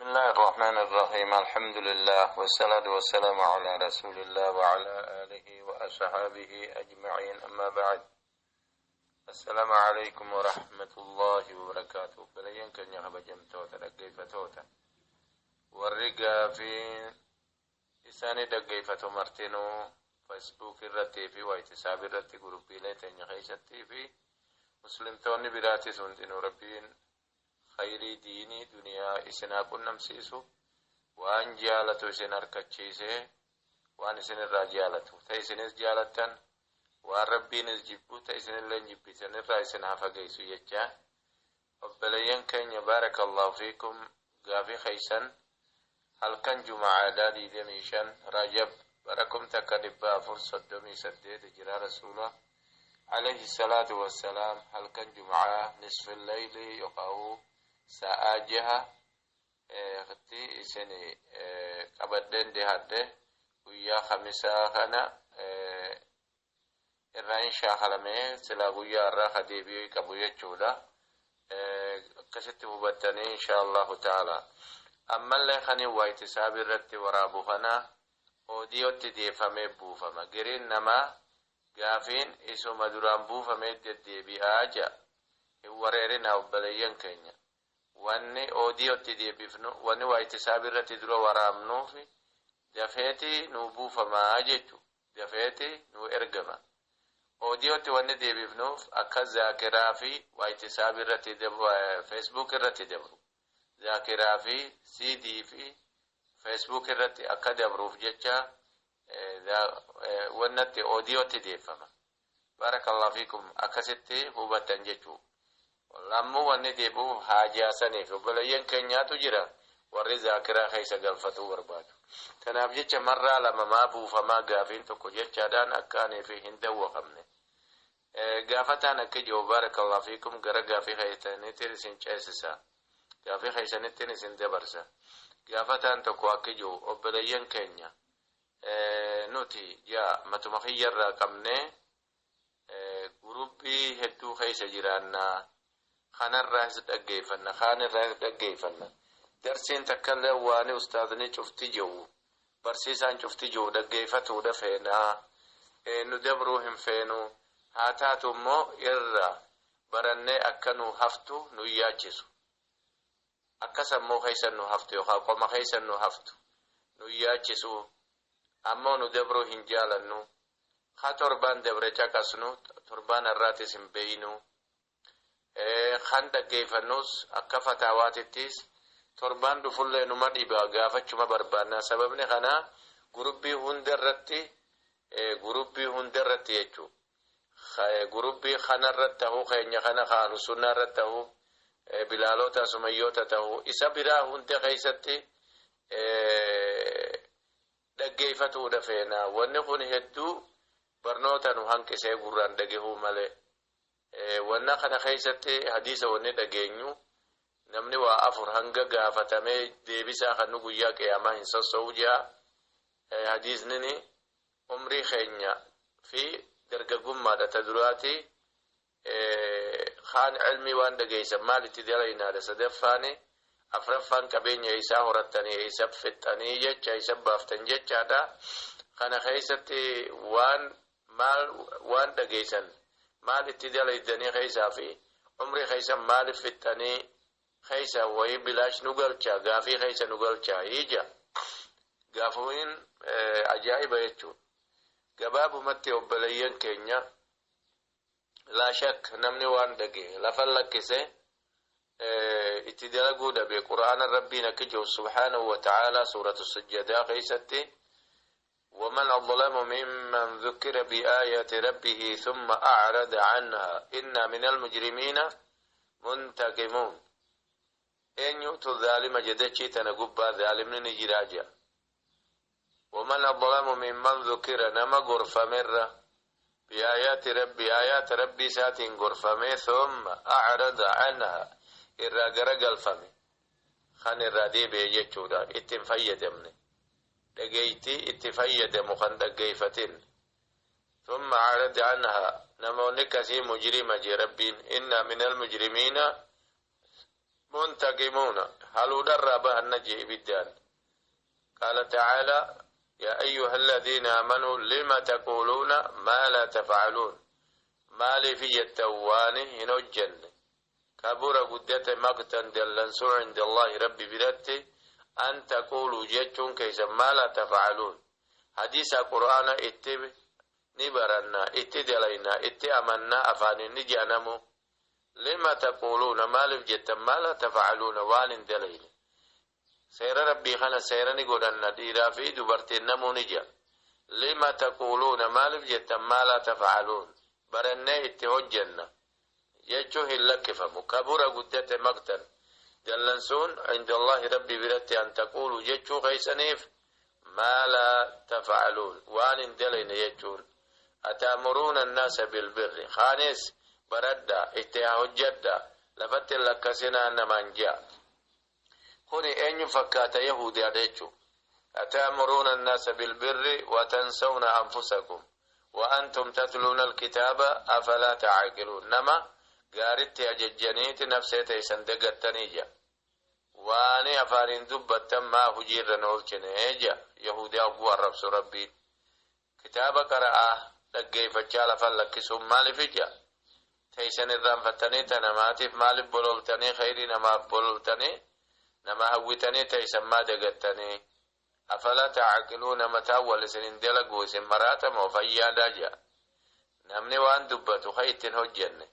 الله الرحمن الرحيم. الحمد لله والصلاة والسلام على رسول الله وعلى آله وأصحابه أجمعين. أما بعد، السلام عليكم ورحمة الله وبركاته. بلين كن يهب جمتوتا دقيفتوتا والرقا في إساني دقيفتو مرتنو فيسبوك الرتي في وايتساب الرتي قروبي ليتن يخيشتي في مسلم توني براتي سنتنو ربين خيري ديني دنيا إسنا كنم سيسو وان جالتو إسن أركتشيسي وان إسن الرجالتو تيسن إس جالتن وان ربين إس جبو تيسن اللين جبو تيسن الرئيسن حفقيسو يجا وبلين كن يبارك الله فيكم غافي خيسن هل كان جمعة دادي دميشن رجب بركم تكدبا فرصة دمي سديد جرى رسوله عليه الصلاة والسلام. هل كان جمعة نصف الليل يقعو ساعة خطي سني قبضن دي هده ويا خمسة خنا الرئين شاخلمي سلا ويا الرخ ديبي كبوية جودا كشت مبتني إن شاء الله تعالى. أما اللي خني وايتساب الرت ورابو خنا وديو تدي فمي بو فما جرين نما غافين إسو مدران بو فمي دي آجا وريرنا وبليين كينيا واني اوديو تدي بفنو واني وايتساب الرت درو ورامنو في دفيتي نوبو فما آجتو دفيتي نو إرقما اوديو تي دي بفنو أكا ذاكرا في وايتساب الرت دبو فيسبوك الرت دبو ذاكرا في سي دي في فيسبوك الرت أكا دبروف جتشا ونتي اوديو تدي فما بارك الله فيكم أكستي هو بتنجتو lammu wanni deebi'uuf haajaa saniif obboleeyyan keenyaatu jira warri zaakiraa keessa galfatuu barbaadu. Kanaaf jecha marraa lama maa buufamaa gaafiin tokko jechaadhaan akkaanii fi hin dawwaqamne. Gaafataan akka jiru baarakallahu fiikum gara gaafii keessaniitiin isin ceesisa. Gaafii keessaniitiin isin dabarsa. Gaafataan tokko akka jiru obboleeyyan keenya nuti matuma kiyyarraa qabnee gurubbii hedduu keessa jiraannaa. خان الرئيس دقيفنا خان الرئيس دقيفنا درسين تكلم واني أستاذني شفتي جو برسيسان شفتي جو دقيفتو دفينا ندبروهم فينو هاتاتو مو إرّا برني أكنو هفتو نياجسو أكسا مو خيسا نو هفتو يخاقو ما خيسا نو هفتو نياجسو أمو ندبروهم جالنو خاتربان دبرجا كسنو تربان الراتي سنبينو خان دقيفنوس akka fataawatittis torban dufulle numa dhiba gaafachuma barbaanna sababni kana gurubbii hundarratti jechu gurubbii kanarratti ta'uu keenya kana kaanu sunnarratti ta'uu bilaalota sumayyoota ta'uu isa biraa hunda keessatti dhaggeeffatu dafeena wanni kun hedduu barnoota nu hanqisee gurraan dhagehuu malee wanna kana keessatti hadiisa wanni dhageenyu namni waa afur hanga gaafatamee deebisaa kan guyyaa qiyaamaa hin sossoo'u jaa hadiisni umrii keenya fi dargaggummaadha ta duraati kaan ilmi waan dhageessan maalitti dalaynaadha sadaffaani afraffaan qabeenya isaa horattanii isa fixxanii jecha isa baaftan jechaadha. Kana keessatti waan dhageessan maal itti dalaydanii keessaa fi umrii keessan maaliif fixxanii keessa wayii bilaash nu galcha gaafii keessa nu galcha ija gaafuun ajaa'iba jechuudha. Gabaabumatti obboleeyyan keenya laa shak namni waan dhagee lafa lakkise itti dalaguu dhabe quraana rabbiin akka jiru subhaanahu wa ta'ala suuratu sujjadaa keessatti ومن أظلم ممن ذكر بآيات ربه ثم أعرض عنها إنا من المجرمين منتقمون. إن يؤتوا الظالم جدتشي تنقبا ظالم نجراجا. ومن أظلم ممن ذكر نما غرفة مرة بآيات ربي ساتين غرفة مي ثم أعرض عنها إرّا قلفمي خان الرادي بيجتشودا اتنفيد مني دقيتي اتفيد مخن دقيفتين ثم عرض عنها نمونك سي مجرمة ربين إنا من المجرمين منتقمون هل درب النجي بالدان. قال تعالى يا أيها الذين آمنوا لما تقولون ما لا تفعلون ما لي في التوان هنا الجنة كبر قدت مقتا دلنسو عند الله ربي برته أن تقولوا جتون كيس ما لا تفعلون. حديث القرآن اتب نبرنا اتدلينا اتأمنا أفاني نجانمو لما تقولون ما لفجت ما لا تفعلون وان دلين سير ربي خنا سيرني قدنا ديرا في دبرتين نمو نجا لما تقولون ما لفجت ما لا تفعلون برنا اتهجنا يجوه لك فمكبر قدت مقتا جلنسون عند الله ربي برت أن تقولوا يجو غيسنيف ما لا تفعلون وان دلين يجون أتأمرون الناس بالبر خانس بردا اتهجدا لفت لك سنا نمانجا خوني أن يفكات يهودي أديتشو أتأمرون الناس بالبر وتنسون أنفسكم وأنتم تتلون الكتاب أفلا تعقلون نما قارت أججنيت نفسيتي سندقتنيجا واني أفارين دبتا ما هجير نولشنيجا يهودي أبو الربس ربي كتاب قرأه لقي فجال فلكسهم مالي فجا تيسن الرام فتني تنماتف مالي بلولتني خيري نما بلولتني نما هوتني تيسن ما دقتني أفلا تعقلون متاول سنين دلقوا سمراتا موفيا داجا نمني وان دبتو خيتن هجن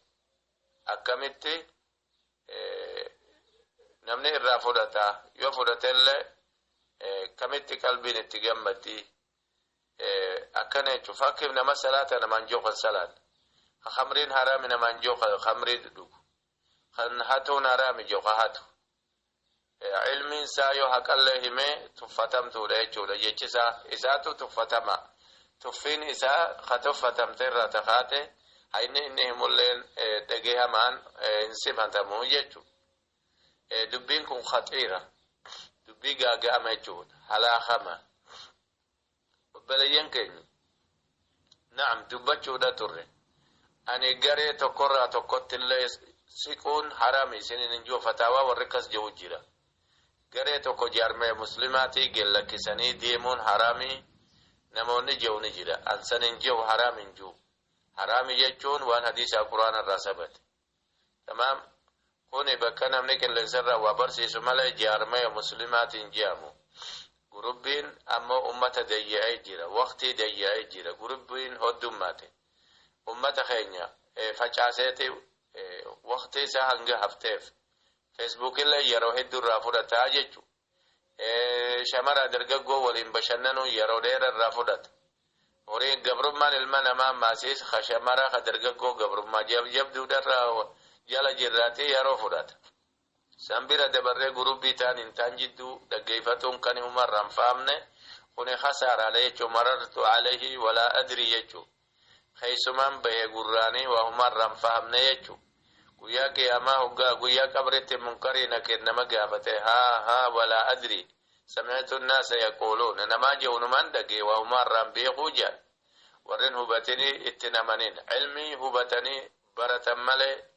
أكمتي نمني الرافودتا يوفودتل كمتي قلبين اتقمتي أكني تفكر نما صلاة نمان جوخ الصلاة خمرين حرام نمان جوخ خمرين دوك خن هاتون حرام جوخ هاتو علمين سايو حق الله مي تفتم تولي جولا يجسا إساتو تفتما تفين إسا خطفتم ترى تخاتي هين إنهم اللين دقيها مان إنسيبان تمو يجو دبينكم خطيرة دبي قاقا مجود هلا خما بلين كيني نعم دبتشو دا تري أني قري تقرى تقوت اللي سيكون حرامي سنين نجو فتاوى والركز جو جيرا قري تقو جارمي مسلماتي قل لك سني ديمون حرامي نموني جو نجيرا أنسان جو حرامي جو حرامي يجون وان حديث القرآن الرسبت تمام كوني بكنا منك اللي سر وبرسي سمالي جارمي مسلماتي جامو قربين أما أمة ديئي جيرا وقتي ديئي جيرا قربين هدوماتي أمة خينيا فجاسيتي وقتي سهنگ هفتيف فيسبوك اللي يرو هدو رافودة تاججو شمرا درقاقو ولين بشننو يرو دير الرافودة ورين قبرمان المن أمام ماسيس خشمرا خدرقاقو قبرمان جبدو در جال جراتي يرو فودة سنبرا دبره قربي تان انتان جدو دقيفتهم كان مرم فامنه خوني خسار عليه مررت عليه ولا أدري يجو خيسمان بيه قراني وهم فهمنا يجو قويا قياما هقا قويا قبرت منكرين كنما قافته ها ولا أدري سمعت الناس يقولون نما جون من دقي وهم بيقوجا ورن هبتني اتنمنين علمي هبتني برتم ملي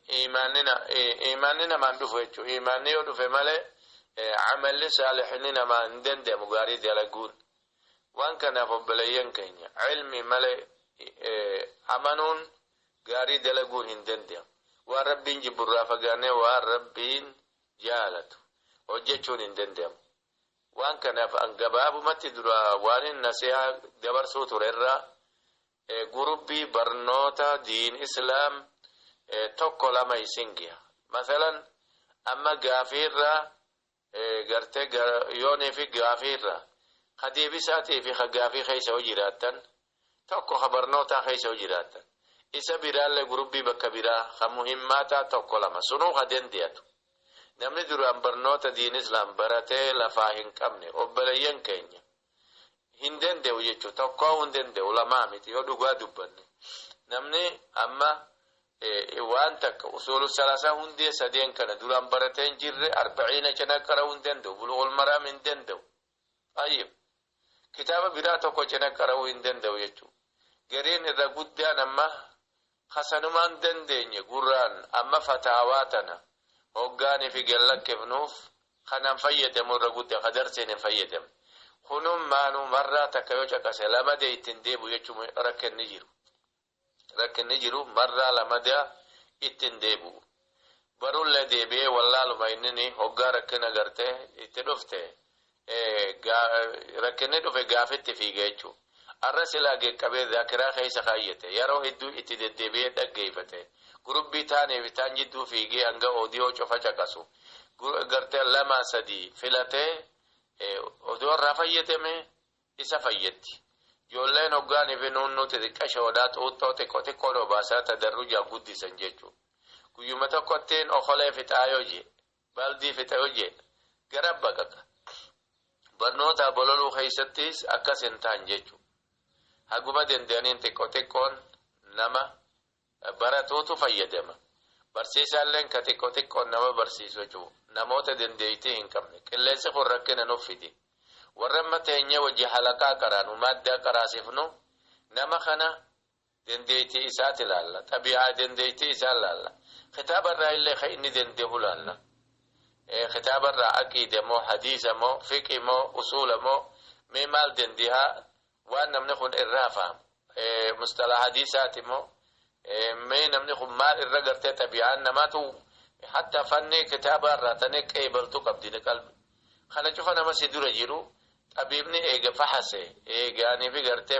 إيماننا ما ندفع يجو إيماني ودفع ملي عمل صالحين ما ندند مقارد يلقون وان كان فبليين كينيا علمي ملي أمانون قارد يلقون هندند وربين جبرا فقاني وربين جالت وجيشون هندند وان كان فانقباب متدرا وان النسيح دبر سوتر الرا قربي برنوتا دين إسلام tokko lama isingiya masalan amma gaafirra garte yooni fi gaafirra khadibisaati fi khagaafi khaysa wajiratan tokko khabarnota khaysa wajiratan isa biralle grubi bakabira khamuhimmata tokko lama sunu khadendiyatu namni duran barnota din islam barate la fahin kamne obalayen kenya hindende ujechu tokko hundende ulama miti yoduga dubbanne namni amma وانتك أصول الثلاثة هندي سدين كان دولان برتين جر 40 كنا كراون دندو بلوغ المرام من دندو طيب كتاب براتو كنا كراون دندو يجو قرين الرقود دان أما خسنمان دندين قران أما فتاواتنا hoggaani fi gallakkeefnuuf kanan fayyadamu irra guddaa kadarseen hin fayyadamu kunum maanu marraa takka yoo caqase lamade ittiin deebu jechuun rakkinni jiru marraa lamada ittiin deebu barullee deebi'ee wallaaluma inni hoggaa rakkina gartee itti dhufte rakkinni dhufe gaafitti fiige jechuudha. Arra silaa geqqabee zaakiraa keessa kaayyate yeroo hedduu itti deddeebi'ee dhaggeeffate gurubbii taanee bitaan jidduu fiigee hanga odiyoo cofa caqasu gartee lama sadii filatee odoo irraa fayyadame isa fayyatti. Ijoolleen hoggaanii fi nuunnuuti xiqqashoodhaa xuuxxoo xiqqoo dhobaasaa tadarrujaa guddisan jechuudha. Guyyuma tokkottiin okolee fixaayoo jee baaldii fixayoo jee gara baqaqa. Barnoota bololuu keessattis akkas hin ta'an jechuudha. Haguma danda'aniin xiqqoon nama baratuutu fayyadama. Barsiisaalleen ka xiqqoon nama barsiisu jechuudha. Namoota dandeettii hin qabne qilleensi kun rakkina nuuf fide. Warra mateenya wajji halaqaa qaraanu maddaa qaraasifnu nama kana dandeettii isaati ilaalla. Xabi'aa dandeettii isaa ilaalla. Kitaabarraa illee kan inni dandeehu ilaalla. Kitaabarraa aqiida moo hadiisa moo fiqi moo usuula moo mee maal dandeehaa waan namni kun irraa faamu mustalaha hadiisaati moo mee namni kun maal irra gartee xabi'aan namaatu hatta fanni kitaabarraa tanee qeebaltu qabdi qalbi kana cufa nama si dura jiru xabiibni eega fahase eegaanii fi gartee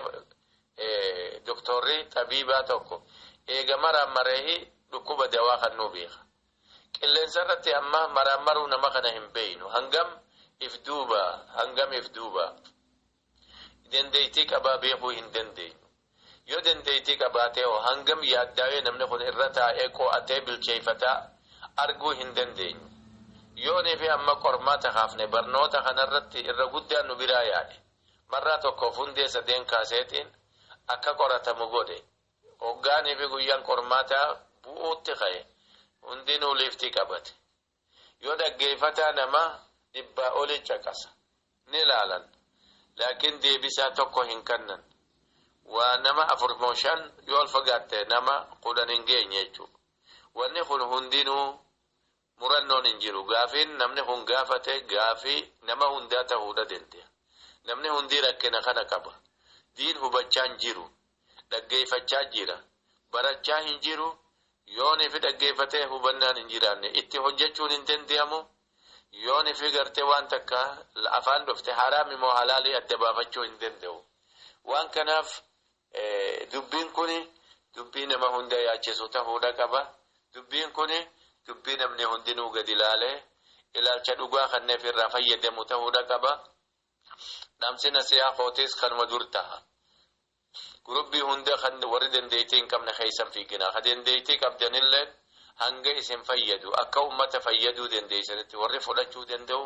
doktorri xabiibaa tokko eega maraamaree dhukkuba dawaa kan nuu beeka qilleensa irratti amma maraamaruu nama kana hin beeynu hangam if duuba dandeettii qabaa beekuu hin dandeenyu yoo dandeettii qabaatee hangam yaaddaawee namni kun irra taa'ee qo'atee bilcheeffataa arguu hin dandeenyu yoonii fi amma qormaata kaafne barnoota kanarratti irra guddaan nu biraa yaade marraa tokkoof hundee sadeen kaaseetiin akka qoratamu godhe hoggaanii fi guyyaan qormaataa bu'uutti ka'e hundinuu liiftii qabate yoo dhaggeeffataa nama dhibbaa oli caqasa ni ilaalan laakiin deebisaa tokko hin kannan waa nama 4-5 yoo fagaatte nama 10 hin geenye jechuudha. Wanni kun hundinuu murannoon hin jiru gaafiin namni kun gaafate gaafii nama hundaa ta'uu danda'a. Namni hundi rakkina kana qaba. Diin hubachaa hin jiru. Dhaggeeffachaa jira. Barachaa hin jiru. Yooni fi dhaggeeffatee hubannaan hin jiraanne itti hojjechuun hin danda'amu. Yooni fi gartee waan takka afaan dhufte haraami moo halaalii adda baafachuu hin danda'u. Waan kanaaf dubbiin kuni dubbii nama hunda yaachisu ta'uudha qaba. Dubbiin kuni dubbii namni hundinuu gadi ilaalee ilaalcha dhugaa kanneef irraa fayyadamu ta'uudha qaba. Namsina siyaaqootis kanuma dur ta'a. Gurubbii hunda kan warri dandeettii hin qabne keessan fiigina. Ka dandeettii qabdanillee hanga isin fayyadu akka ummata fayyaduu dandeessanitti warri fudhachuu danda'u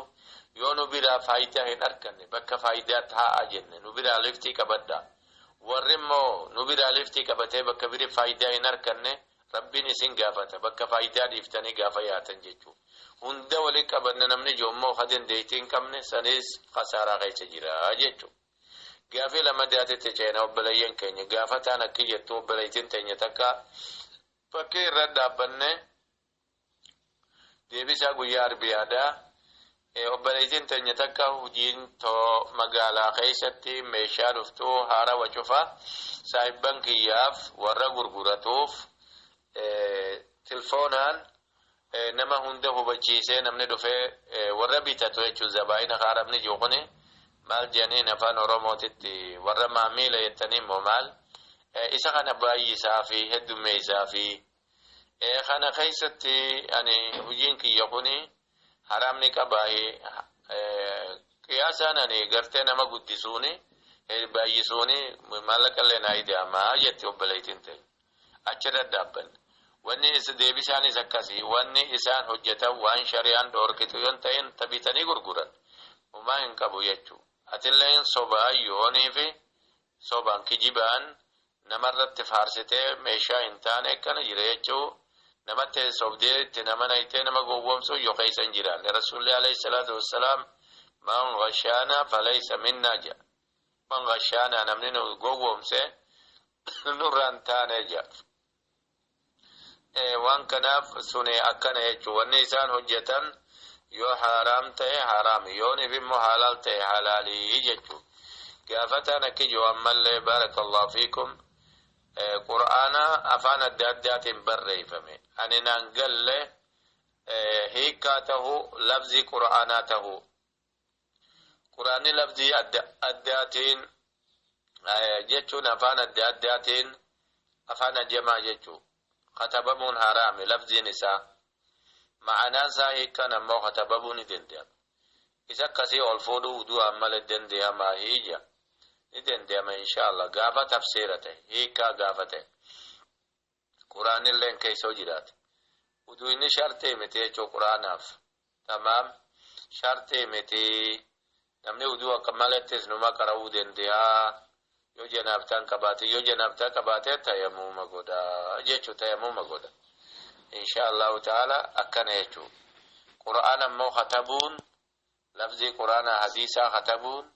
yoo nu biraa faayidaa hin arganne bakka faayidaa taa'aa jenne nu biraa liftii qabadda. Warri immoo nu biraa liftii qabatee bakka biri faayidaa hin arganne rabbiin isin gaafata bakka faayidaa dhiiftanii gaafa yaatan jechuudha. Hunda waliin qabanne namni joommoo ka dandeettii hin qabne sanis khasaaraa keessa jira jechuudha. Gaafii lama daatetti ceena obboleeyyan keenya gaafataan akka jettu obboleeytiin teenya takka fakkii irra dhaabbanne deebisaa guyyaa arbiyaadaa obboleeytiin teenya takka hojiin magaalaa keessatti meeshaa dhuftuu haara wacufa saayibban kiyyaaf warra gurguratuuf tilfoonaan nama hunda hubachiisee namni dhufee warra bitatu jechuun zabaayina haarabni jookone maal jedhanii afaan oromootitti warra maamiila jettanii immoo maal isa kana baay'isaa fi heddummeessaa fi kana keessatti ani hojiin kiyya kuni haramni qabaa'ee qiyaasaan ani gartee nama guddisuuni baay'isuuni maallaqallee naa ida'amaa jetti obboleeytiin ta'e achirra dhaabbanne wanni isa deebisaanis akkasii wanni isaan hojjetan waan shari'aan dhoorkitu yoon ta'in tabitanii gurguran umaa hin qabu jechuudha. Atilleen sobaa yoonii fi sobaan kijibaan namarratti faarsitee meeshaa hin taane akkana jira jechuudha. Namatti sobdee itti nama nayitee nama gowwoomsu yoo keessa hin jiraanne rasuulli alayhi salaatu wassalaam man ghashaana falaysa minnaa jedha. Man ghashaana namni nu gowwoomse nurraan taane jedha. وان كناف سني أكنا يجو والنيسان هجة يو حرام تي حرام يوني بمو حلال تي حلالي يجو قافتنا كجو أمال بارك الله فيكم قرآن أفانا الدادات بري فمي أننا نقل هيكاته لفظي قرآناته قرآن لفظي الداتين جتشون أفانا الداتين أفانا جمع جتشو خطبمون حرام لفظي نساء معنى ساهي كان مو خطبمون دنديا إذا كسي ألفودو ودو أمال الدنديا ما هيجا دنديا ما إن شاء الله غافة تفسيرته هيكا غافته قرآن اللين كيسو جرات ودو إني شرطي متي جو قرآناف تمام شرطي متي نمني ودو أكمالتس نما كراو دنديا يو جنابتان كباتي تيموم غدا جيچو تيموم غدا إن شاء الله تعالى أكنا يجو قرآن مو خطبون لفظي قرآن حديثا خطبون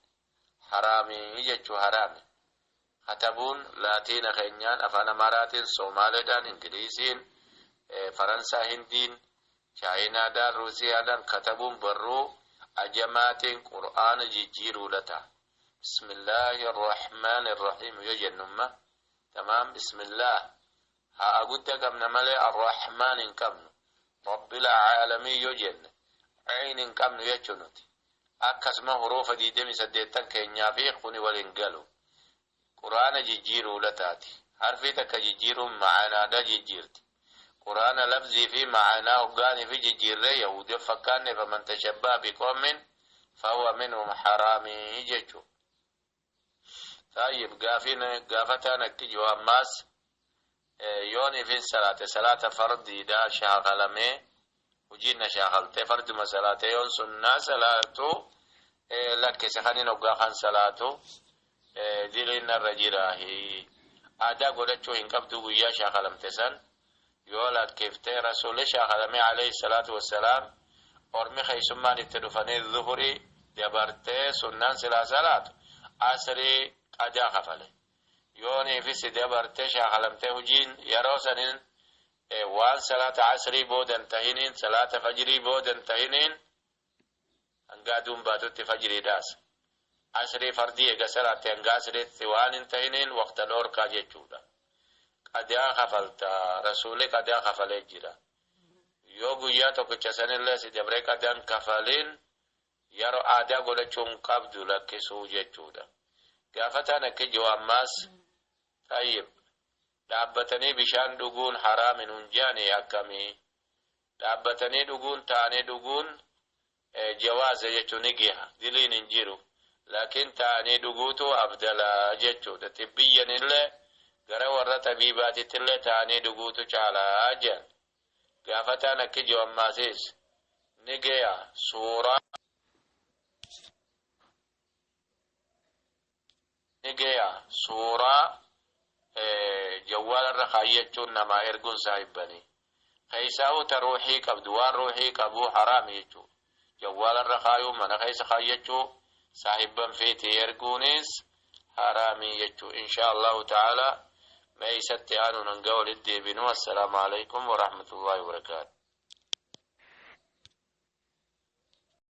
حرامي يجو حرامي خطبون لاتين خينيان أفانا مراتين سومالدان إنجليزين فرنسا هندين چاينا دان روسيا دان خطبون برو أجماتين قرآن جيجيرو لتا بسم الله الرحمن الرحيم يجن نما تمام بسم الله ها أقولت كم نملي الرحمن كم رب العالمين يجن عين كم يجنت أكسم حروف دي دمي سديتن كينيا في خوني والإنجلو قرآن جيجيرو لتاتي حرفي تك جيجيرو معنا دا جيجيرتي قرآن لفظي في معنا وقاني في جيجيري يهود فكاني فمن تشبه بقوم فهو منهم حرامي يججو طيب قافتنا كجو أماس يوني في صلاة فرد دا شاغلمي وجينا شاغلت فرد ما صلاة يون سنة صلاة لك سخاني نبقى خان صلاة دلين الرجيراه آدا قدتشو هنكبتو ويا شاغلم تسن يولاد كيفتي رسول شاغلمي عليه الصلاة والسلام ورمي خيسمان التدفني الظهري دبرتي سنة صلاة عصري أجا خفله يوني في سدبرتي شاغلمتي وجين يروسنين وان صلاة عصري بود انتهينين صلاة فجري بود انتهينين انقادون باتوت فجري داس عصري فردي اگا صلاة انقاسري ثوان انتهينين وقت نور كاجي چودا قدیا خفلتا رسولي قدیا خفله جرا يوغو ياتو كچسن الله سدبري قديان خفلين يرو آدا قولا چون قبدو لكي سوجي چودا قافتانا كي جواب ماس طيب دابتني بشان دقون حرام هنجاني أكمي دابتني دقون تاني دقون جواز يجو نجيها دلين انجيرو لكن تاني دقوتو أفضل جيجو تتبيا نلي غرا ورى طبيباتي تلي تاني دقوتو چالا أجان قافتانا كي جواب ماسيس نجيها سورة نجيها سورة جوال الرخاية نما إرجون سايبني خيساو تروحي كبدوان روحي كبو حرام يجو جوال الرخايو من خيس خايجو صاحبا فيتي إرجونيس حرامي يجو إن شاء الله تعالى ما يستيانو ننقول الديبين والسلام عليكم ورحمة الله وبركاته.